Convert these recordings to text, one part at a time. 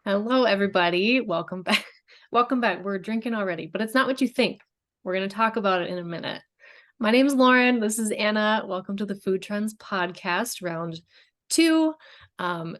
Hello, everybody. Welcome back. Welcome back. We're drinking already, but it's not what you think. We're going to talk about it in a minute. My name is Lauren. This is Anna. Welcome to the Food Trends Podcast, round two.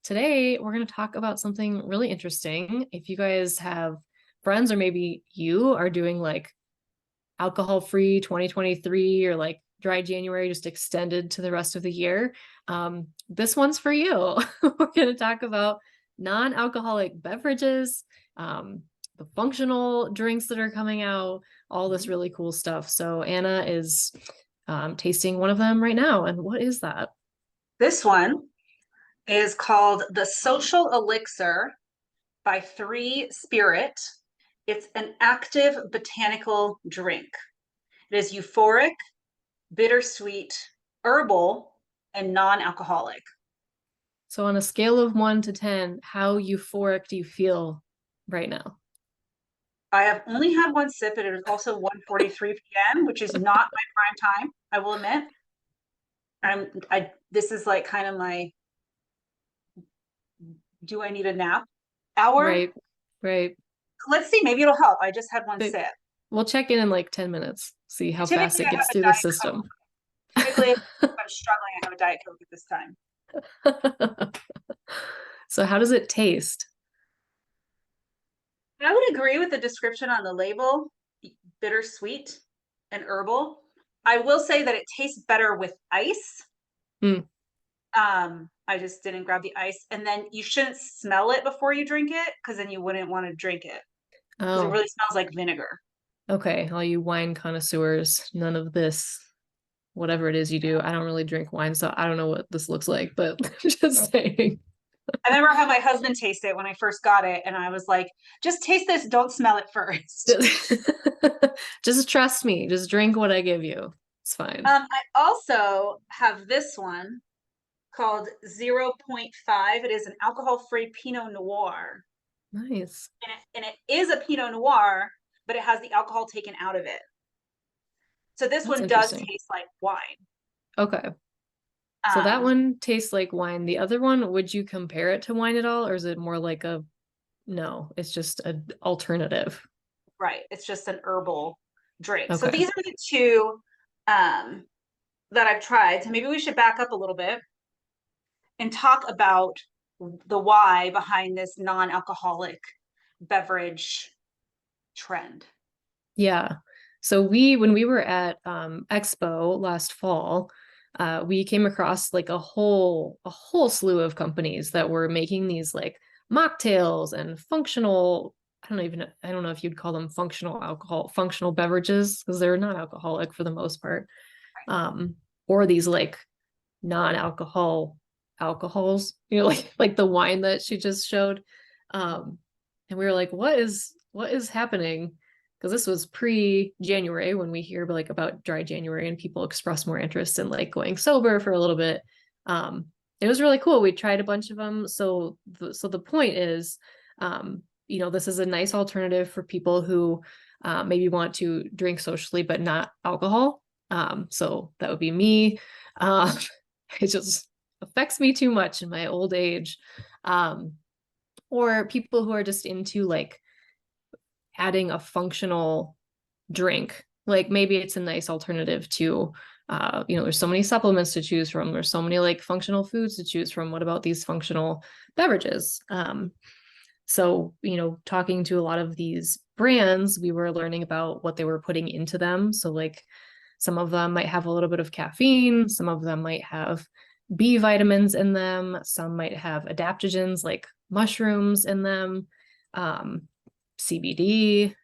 Today, we're going to talk about something really interesting. If you guys have friends, or maybe you are doing like alcohol-free 2023 or like dry January just extended to the rest of the year, this one's for you. We're going to talk about non-alcoholic beverages, the functional drinks that are coming out, all this really cool stuff. So Anna is tasting one of them right now. And what is that? This one is called the Social Elixir by Three Spirit. It's an active botanical drink. It is euphoric, bittersweet, herbal, and non-alcoholic. So on a scale of 1 to 10, how euphoric do you feel right now? I have only had one sip, and it is also 1:43 p.m., which is not my prime time, I will admit. This is like kind of my do I need a nap hour? Right, right. Let's see, maybe it'll help. I just had one But sip. we'll check in like 10 minutes, see how fast Typically, it I have gets a through the Diet Coke. system. Typically, if I'm struggling, I have a Diet Coke at this time. So how does it taste? I would agree with the description on the label, bittersweet and herbal. I will say that it tastes better with ice. Mm. I just didn't grab the ice. And then you shouldn't smell it before you drink it, because then you wouldn't want to drink it, because it Oh, really smells like vinegar. okay. All you wine connoisseurs, none of this, whatever it is you do. I don't really drink wine, so I don't know what this looks like, but just saying. I remember how my husband tasted it when I first got it, and I was like, just taste this, don't smell it first. Just, just trust me. Just drink what I give you. It's fine. I also have this one called zero point 0.5. It is an alcohol-free Pinot Noir. Nice. And it is a Pinot Noir, but it has the alcohol taken out of it. So this That's one does interesting. taste like wine. Okay. So that Um, one tastes like wine. The other one, would you compare it to wine at all, or is it more like a no, it's just an alternative? right. It's just an herbal drink. So Okay. these are the two um, that I've tried. So maybe we should back up a little bit and talk about the why behind this non-alcoholic beverage trend. Yeah. So when we were at Expo last fall, we came across like a whole slew of companies that were making these like mocktails and functional, I don't know if you'd call them functional beverages because they're not alcoholic for the most part. Or these like non-alcohol alcohols, like the wine that she just showed. And we were like, what is happening? Because this was pre-January when we hear like about dry January and people express more interest in like going sober for a little bit. Um, it was really cool. We tried a bunch of them. So the point is, this is a nice alternative for people who maybe want to drink socially but not alcohol. So that would be me. Um, it just affects me too much in my old age. Um, or people who are just into like adding a functional drink. Like maybe it's a nice alternative to, there's so many supplements to choose from. There's so many like functional foods to choose from. What about these functional beverages? So, talking to a lot of these brands, we were learning about what they were putting into them. So, like, some of them might have a little bit of caffeine, some of them might have B vitamins in them, some might have adaptogens like mushrooms in them, um, CBD,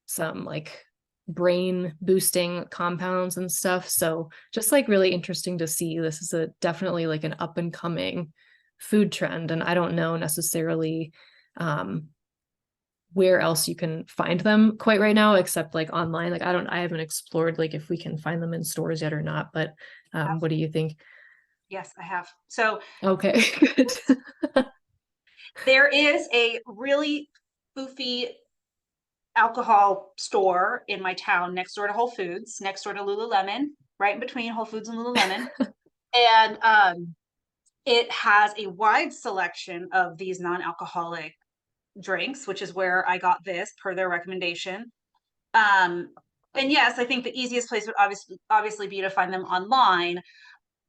some like brain boosting compounds and stuff. So just like really interesting to see. This is a definitely like an up and coming food trend. And I don't know necessarily um, where else you can find them quite right now, except like online. Like I haven't explored like if we can find them in stores yet or not. But what do you think? Yes, I have. So Okay, good. there is a really foofy alcohol store in my town next door to Whole Foods, next door to Lululemon, right in between Whole Foods and Lululemon. And it has a wide selection of these non-alcoholic drinks, which is where I got this per their recommendation. Um, and yes, I think the easiest place would obviously be to find them online.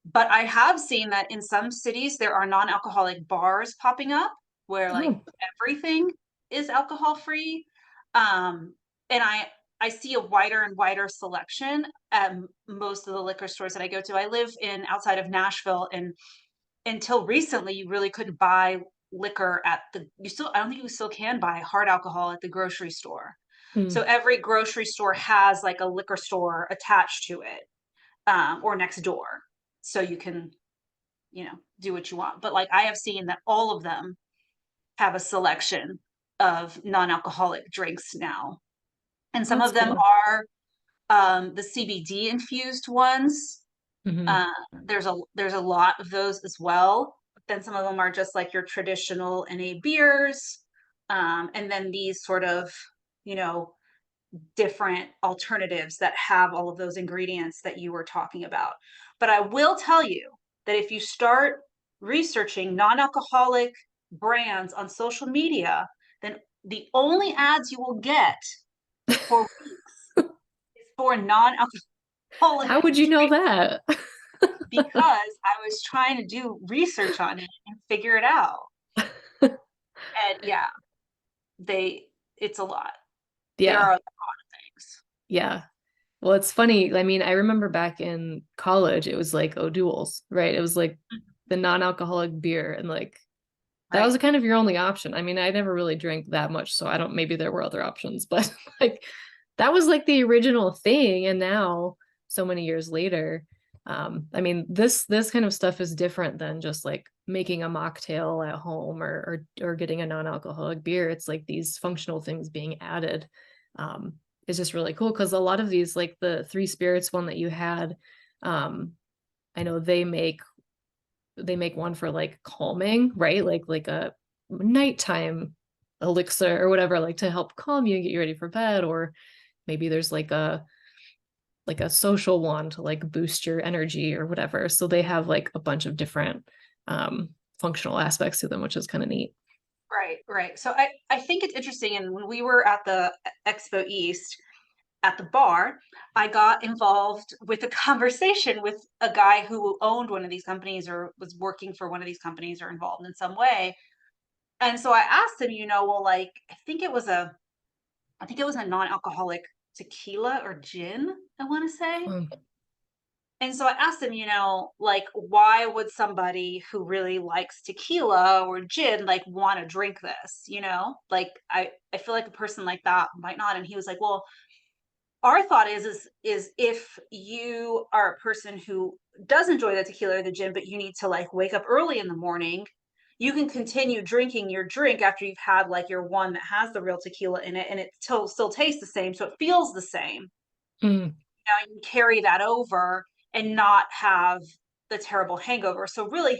But I have seen that in some cities there are non-alcoholic bars popping up where like Oh, everything is alcohol free. Um, and I see a wider and wider selection at most of the liquor stores that I go to. I live in outside of Nashville, and until recently you really couldn't buy liquor at the you still I don't think you still can buy hard alcohol at the grocery store. So mm, every grocery store has like a liquor store attached to it, or next door. So you can, do what you want. But like I have seen that all of them have a selection of non-alcoholic drinks now. And some that's of them cool. are the CBD infused ones. Hmm. Uh, there's a lot of those as well. Then some of them are just like your traditional NA beers. And then these sort of, you know, different alternatives that have all of those ingredients that you were talking about. But I will tell you that if you start researching non-alcoholic brands on social media, then the only ads you will get for weeks is for non-alcoholic How would you know drinks, that? because I was trying to do research on it and figure it out. And yeah, it's a lot. There Yeah, are a lot of things. yeah. Well, it's funny. I mean, I remember back in college, it was like O'Doul's, right? It was like the non-alcoholic beer, and like that Right. was kind of your only option. I mean, I never really drank that much, so I don't, maybe there were other options, but like that was like the original thing. And now, so many years later, I mean, this kind of stuff is different than just like making a mocktail at home or getting a non-alcoholic beer. It's like these functional things being added. Um, is just really cool because a lot of these, like the Three Spirits one that you had, um, I know they make one for like calming, right? Like a nighttime elixir or whatever, like to help calm you and get you ready for bed. Or maybe there's like a social one to like boost your energy or whatever. So they have like a bunch of different functional aspects to them, which is kind of neat. Right, right. So I think it's interesting. And when we were at the Expo East at the bar, I got involved with a conversation with a guy who owned one of these companies or was working for one of these companies or involved in some way. And so I asked him, well, like I think it was a non-alcoholic tequila or gin, I want to say. Um, And so I asked him, like, why would somebody who really likes tequila or gin like want to drink this? Like I feel like a person like that might not. And he was like, well, our thought is if you are a person who does enjoy the tequila or the gin, but you need to like wake up early in the morning, you can continue drinking your drink after you've had like your one that has the real tequila in it, and it still tastes the same, so it feels the same. mm, You can carry that over and not have the terrible hangover. So really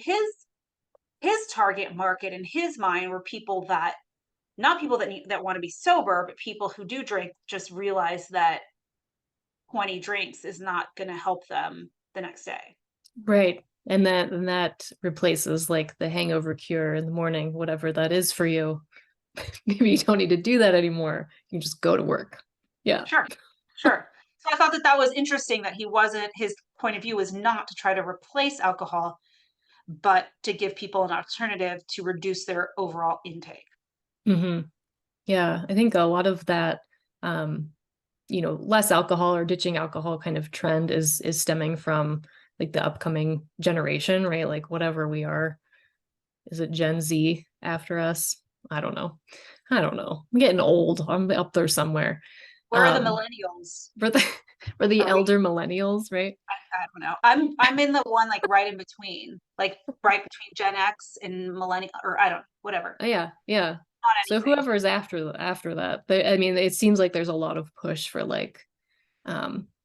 his target market in his mind were people that not people that want to be sober, but people who do drink just realize that 20 drinks is not going to help them the next day. right. And that replaces like the hangover cure in the morning, whatever that is for you. Maybe you don't need to do that anymore. You can just go to work. Yeah. Sure, sure. So I thought that was interesting that his point of view was not to try to replace alcohol, but to give people an alternative to reduce their overall intake. Hmm. Yeah, I think a lot of that, um, less alcohol or ditching alcohol kind of trend is stemming from like the upcoming generation, right? Like whatever we are, is it Gen Z after us? I don't know. I don't know. I'm getting old. I'm up there somewhere. Where are the Um, millennials? for the for the Are we elder millennials, right? I don't know. I'm in the one like right in between, like right between Gen X and millennial, or I don't whatever. Oh, yeah, yeah. Not So anything. whoever is after that, I mean, it seems like there's a lot of push for like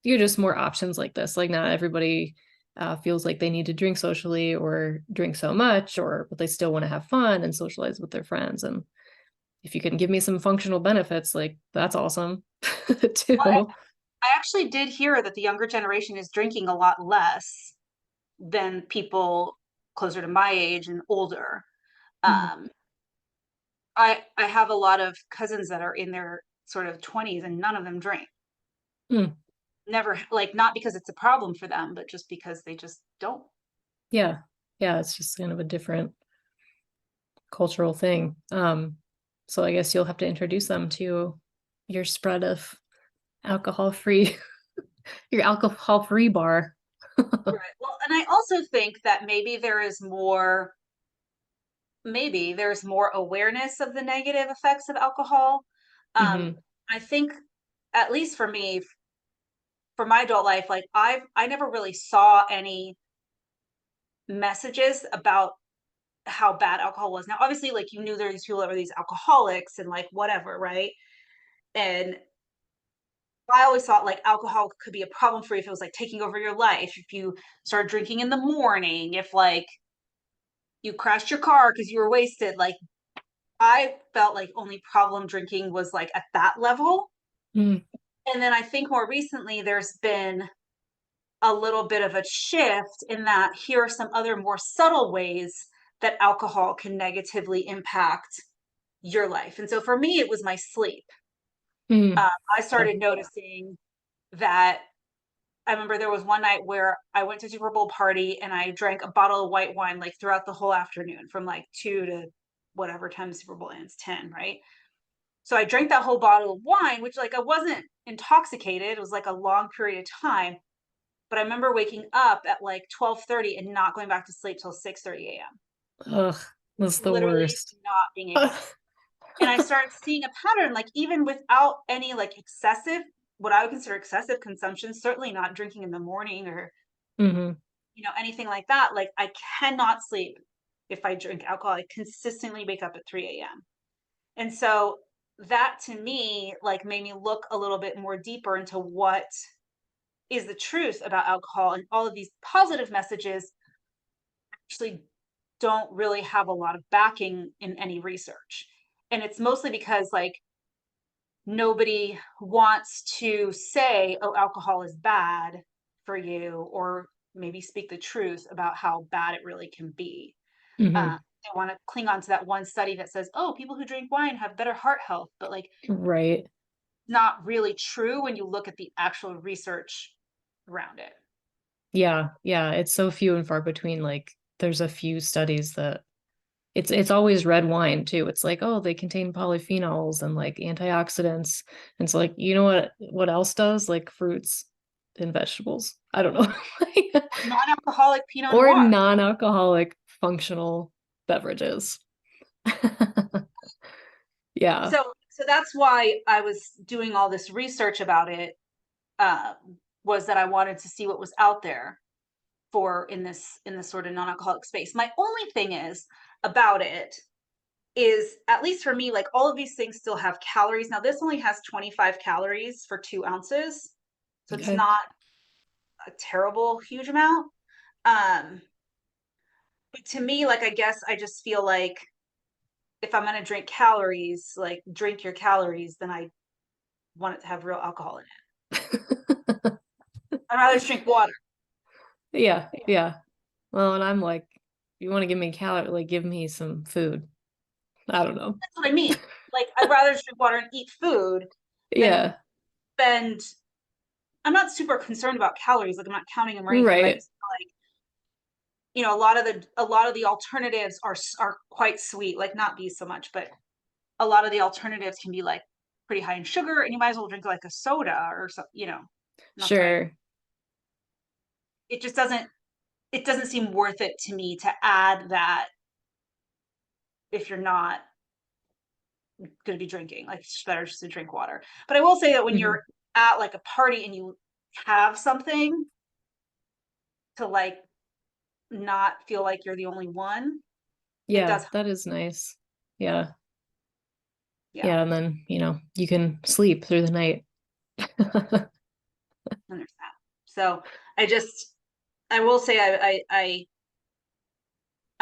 you're just more options like this. Like not everybody feels like they need to drink socially or drink so much, or but they still want to have fun and socialize with their friends. And if you can give me some functional benefits, like that's awesome Well, too. I actually did hear that the younger generation is drinking a lot less than people closer to my age and older. Mhm. Um, I have a lot of cousins that are in their sort of 20s and none of them drink. Mm. Never, like, not because it's a problem for them, but just because they just don't. Yeah. Yeah, it's just kind of a different cultural thing. So I guess you'll have to introduce them to your spread of alcohol-free, your alcohol-free bar. Right. Well, and I also think that maybe there's more awareness of the negative effects of alcohol. Um, Hmm. I think, at least for me, for my adult life, like I never really saw any messages about how bad alcohol was. Now, obviously, like, you knew there were these people that were these alcoholics and like whatever, right? And I always thought like alcohol could be a problem for you if it was like taking over your life, if you started drinking in the morning, if like you crashed your car because you were wasted. Like, I felt like only problem drinking was like at that level. Mm. And then I think more recently there's been a little bit of a shift in that here are some other more subtle ways that alcohol can negatively impact your life. And so for me, it was my sleep. Mm. I started noticing that I remember there was one night where I went to a Super Bowl party and I drank a bottle of white wine like throughout the whole afternoon from like 2 to whatever time the Super Bowl ends, 10, right? So I drank that whole bottle of wine, which like I wasn't intoxicated. It was like a long period of time. But I remember waking up at like 12:30 and not going back to sleep till 6:30 a.m. Ugh, that's the Literally worst. not being able to. And I started seeing a pattern, like even without any like excessive, what I would consider excessive consumption, certainly not drinking in the morning or Hmm. anything like that. Like, I cannot sleep if I drink alcohol. I consistently wake up at 3 a.m. And so that to me like made me look a little bit more deeper into what is the truth about alcohol, and all of these positive messages actually don't really have a lot of backing in any research. And it's mostly because like nobody wants to say, oh, alcohol is bad for you, or maybe speak the truth about how bad it really can be. Hmm. They want to cling on to that one study that says, oh, people who drink wine have better heart health, but like Right. not really true when you look at the actual research around it. Yeah. Yeah. It's so few and far between. Like there's a few studies that it's always red wine too. It's like, oh, they contain polyphenols and like antioxidants. And it's like, you know what else does? Like fruits and vegetables. I don't know. Non-alcoholic Pinot Or Noir. non-alcoholic functional beverages. Yeah. So that's why I was doing all this research about it. Uh, was that I wanted to see what was out there for in this sort of non-alcoholic space. My only thing is about it is, at least for me, like all of these things still have calories. Now this only has 25 calories for 2 ounces, so it's Okay. not a terrible huge amount. Um, but to me, like, I guess I just feel like if I'm gonna drink calories, like drink your calories, then I want it to have real alcohol in it. I'd rather just drink water. Yeah. Yeah. Well, and I'm like, you want to give me calorie, like give me some food. I don't know. That's what I mean. Like, I'd rather just drink water and eat food than Yeah. spend. I'm not super concerned about calories. Like, I'm not counting them or anything, but I Right. just feel like, a lot of the alternatives are quite sweet. Like, not these so much, but a lot of the alternatives can be like pretty high in sugar, and you might as well drink like a soda or something. Not that I. Sure. It just doesn't. It doesn't seem worth it to me to add that if you're not going to be drinking. Like, it's better just to drink water. But I will say that when Hmm. you're at like a party and you have something to like not feel like you're the only one, it does Yeah, help. that is nice. Yeah. Yeah. Yeah, and then, you can sleep through the night. And there's that. So I just, I will say I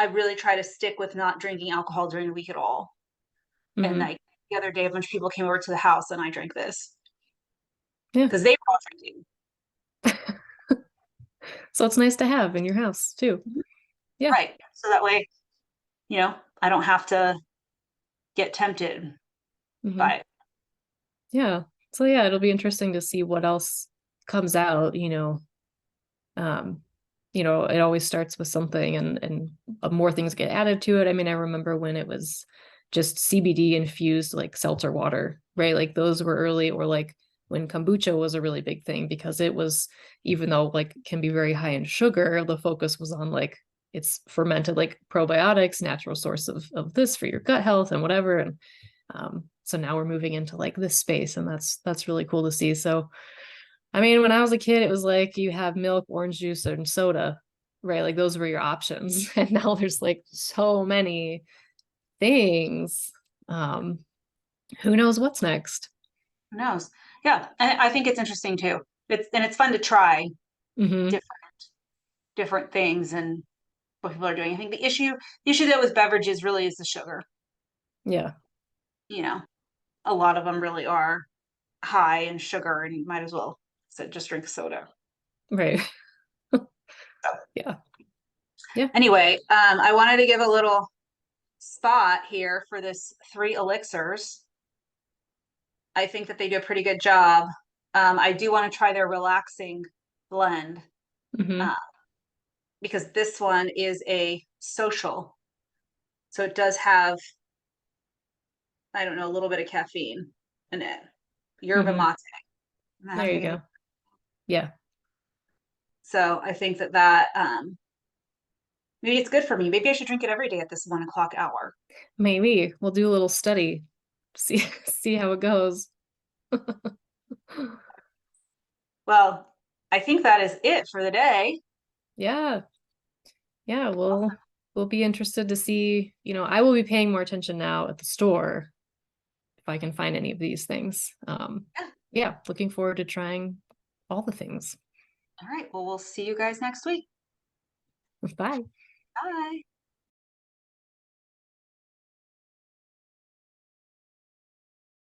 really try to stick with not drinking alcohol during the week at all. And Hmm. like the other day, a bunch of people came over to the house and I drank this Yeah. because they were all drinking. So it's nice to have in your house too. Yeah. Right. So that way, I don't have to get tempted Hmm. by it. Yeah. So yeah, it'll be interesting to see what else comes out, um, it always starts with something and more things get added to it. I mean, I remember when it was just CBD infused like seltzer water, right? Like those were early, or like when kombucha was a really big thing because it was, even though like can be very high in sugar, the focus was on like it's fermented like probiotics, natural source of this for your gut health and whatever. And so now we're moving into like this space, and that's really cool to see. So I mean, when I was a kid, it was like you have milk, orange juice, and soda, right? Like those were your options. And now there's like so many things. Um, who knows what's next? Who knows? Yeah. And I think it's interesting too. It's fun to try Hmm. different different things and what people are doing. I think the issue though with beverages really is the sugar. Yeah, You know, a lot of them really are high in sugar, and you might as well just drink soda. right. So Yeah, yeah. anyway, I wanted to give a little spot here for this three elixirs. I think that they do a pretty good job. I do want to try their relaxing blend, Hmm. uh, because this one is a social. So it does have, I don't know, a little bit of caffeine in it. Yerba Hmm. mate. I'm not There having you any. go. Yeah, So I think that maybe it's good for me. Maybe I should drink it every day at this 1 o'clock hour. maybe we'll do a little study, see see how it goes. Well, I think that is it for the day. Yeah, yeah. We'll be interested to see. I will be paying more attention now at the store if I can find any of these things. Yeah. Yeah, looking forward to trying all the things. All right. Well, we'll see you guys next week. Bye. Bye.